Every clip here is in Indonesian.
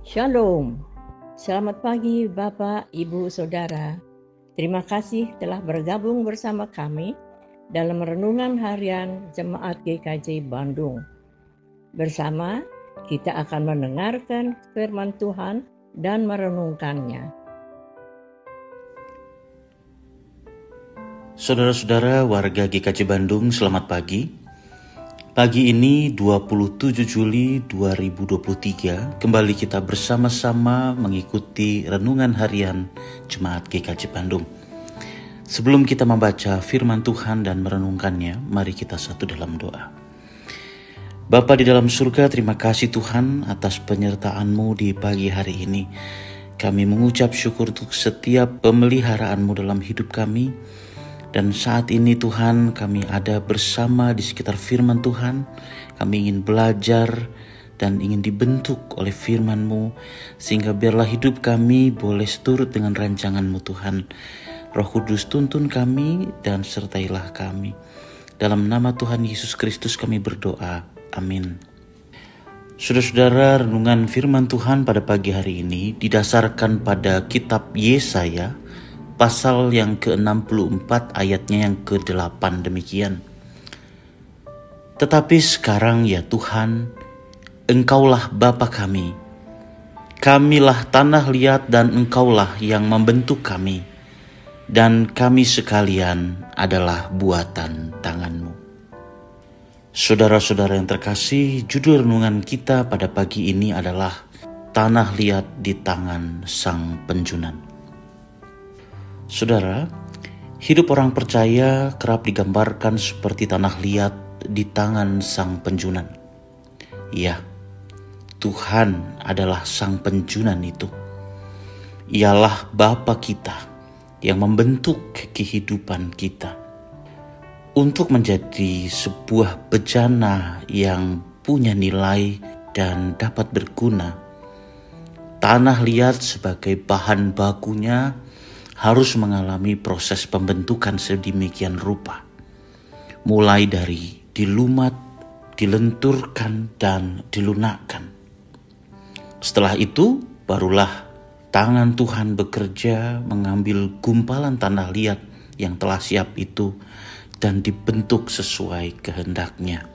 Shalom, selamat pagi Bapak, Ibu, Saudara. Terima kasih telah bergabung bersama kami dalam Renungan Harian Jemaat GKJ Bandung. Bersama kita akan mendengarkan firman Tuhan dan merenungkannya. Saudara-saudara warga GKJ Bandung, selamat pagi. Pagi ini 27 Juli 2023, kembali kita bersama-sama mengikuti renungan harian Jemaat GKJ Bandung. Sebelum kita membaca firman Tuhan dan merenungkannya, mari kita satu dalam doa. Bapa di dalam surga, terima kasih Tuhan atas penyertaan-Mu di pagi hari ini. Kami mengucap syukur untuk setiap pemeliharaan-Mu dalam hidup kami. Dan saat ini Tuhan, kami ada bersama di sekitar firman Tuhan. Kami ingin belajar dan ingin dibentuk oleh firman-Mu, sehingga biarlah hidup kami boleh seturut dengan rancangan-Mu Tuhan. Roh Kudus tuntun kami dan sertailah kami. Dalam nama Tuhan Yesus Kristus kami berdoa. Amin. Saudara-saudara, renungan firman Tuhan pada pagi hari ini didasarkan pada kitab Yesaya, pasal yang ke-64 ayatnya yang ke-8 demikian. Tetapi sekarang ya Tuhan, Engkaulah Bapa kami. Kamilah tanah liat dan Engkaulah yang membentuk kami. Dan kami sekalian adalah buatan tangan-Mu. Saudara-saudara yang terkasih, judul renungan kita pada pagi ini adalah Tanah Liat di Tangan Sang Penjunan. Saudara, hidup orang percaya kerap digambarkan seperti tanah liat di tangan Sang Penjunan. Ya, Tuhan adalah Sang Penjunan itu. Ialah Bapa kita yang membentuk kehidupan kita untuk menjadi sebuah bejana yang punya nilai dan dapat berguna. Tanah liat sebagai bahan bakunya harus mengalami proses pembentukan sedemikian rupa. Mulai dari dilumat, dilenturkan, dan dilunakkan. Setelah itu, barulah tangan Tuhan bekerja mengambil gumpalan tanah liat yang telah siap itu dan dibentuk sesuai kehendaknya.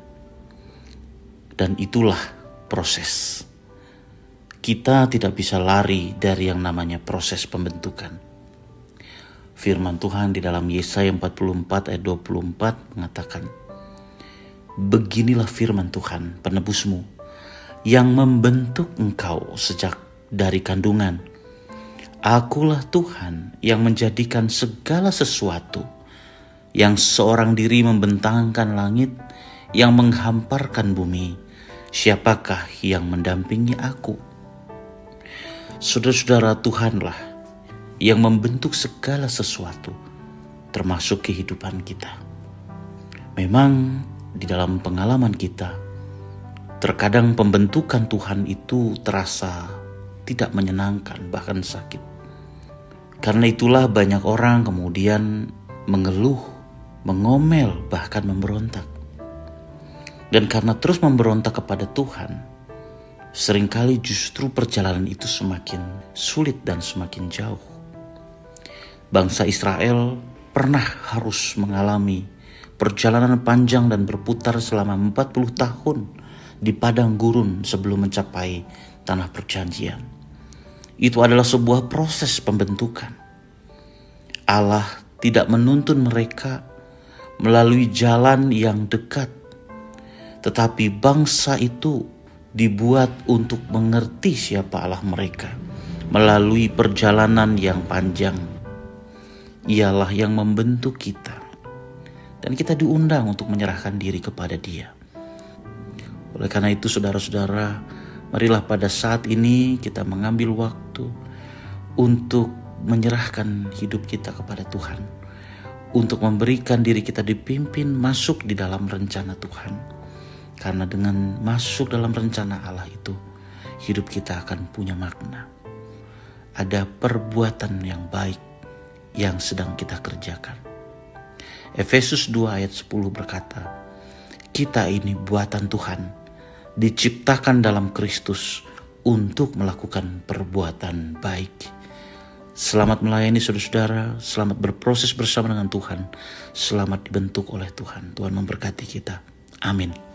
Dan itulah proses. Kita tidak bisa lari dari yang namanya proses pembentukan. Firman Tuhan di dalam Yesaya 44 ayat 24 mengatakan, beginilah firman Tuhan penebusmu, yang membentuk engkau sejak dari kandungan. Akulah Tuhan yang menjadikan segala sesuatu, yang seorang diri membentangkan langit, yang menghamparkan bumi. Siapakah yang mendampingi aku? Saudara-saudara, Tuhanlah yang membentuk segala sesuatu, termasuk kehidupan kita. Memang di dalam pengalaman kita, terkadang pembentukan Tuhan itu terasa tidak menyenangkan, bahkan sakit. Karena itulah banyak orang kemudian mengeluh, mengomel, bahkan memberontak. Dan karena terus memberontak kepada Tuhan, seringkali justru perjalanan itu semakin sulit dan semakin jauh. Bangsa Israel pernah harus mengalami perjalanan panjang dan berputar selama 40 tahun di padang gurun sebelum mencapai tanah perjanjian. Itu adalah sebuah proses pembentukan. Allah tidak menuntun mereka melalui jalan yang dekat, tetapi bangsa itu dibuat untuk mengerti siapa Allah mereka melalui perjalanan yang panjang. Ialah yang membentuk kita, dan kita diundang untuk menyerahkan diri kepada Dia. Oleh karena itu, saudara-saudara, marilah pada saat ini kita mengambil waktu untuk menyerahkan hidup kita kepada Tuhan, untuk memberikan diri kita dipimpin masuk di dalam rencana Tuhan. Karena dengan masuk dalam rencana Allah itu, hidup kita akan punya makna. Ada perbuatan yang baik yang sedang kita kerjakan. Efesus 2 ayat 10 berkata, kita ini buatan Tuhan, diciptakan dalam Kristus untuk melakukan perbuatan baik. Selamat melayani saudara-saudara, selamat berproses bersama dengan Tuhan, selamat dibentuk oleh Tuhan. Tuhan memberkati kita. Amin.